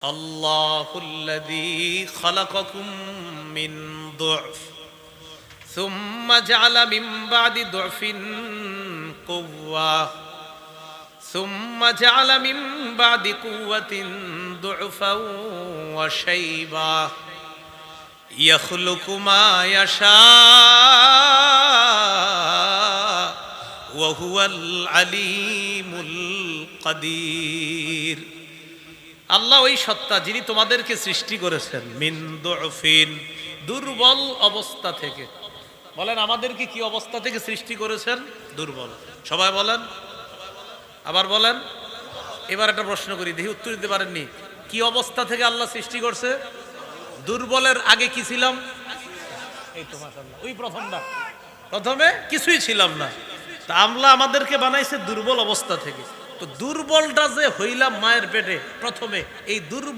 الله الذي خلقكم من ضعف ثم جعل من بعد ضعف قوة ثم جعل من بعد قوة ضعفا وشيبا يخلق ما يشاء وهو العليم القدير। আল্লাহ ওই সত্তা যিনি তোমাদেরকে সৃষ্টি করেছেন মিন দুফিন, দুর্বল অবস্থা থেকে। বলেন আমাদেরকে কি অবস্থা থেকে সৃষ্টি করেছেন? দুর্বল। সবাই বলেন, আবার বলেন। এবার একটা প্রশ্ন করি, দেখি উত্তর দিতে পারেননি। কি অবস্থা থেকে আল্লাহ সৃষ্টি করছে? দুর্বলের আগে কি ছিলাম? এই তো মাশাআল্লাহ, ওই প্রথমে কিছুই ছিলাম না। তা আল্লাহ আমাদেরকে বানাইছে দুর্বল অবস্থা থেকে। তো দুর্বলটা যে হইলাম মায়ের পেটে প্রথমে, এই দুর্বল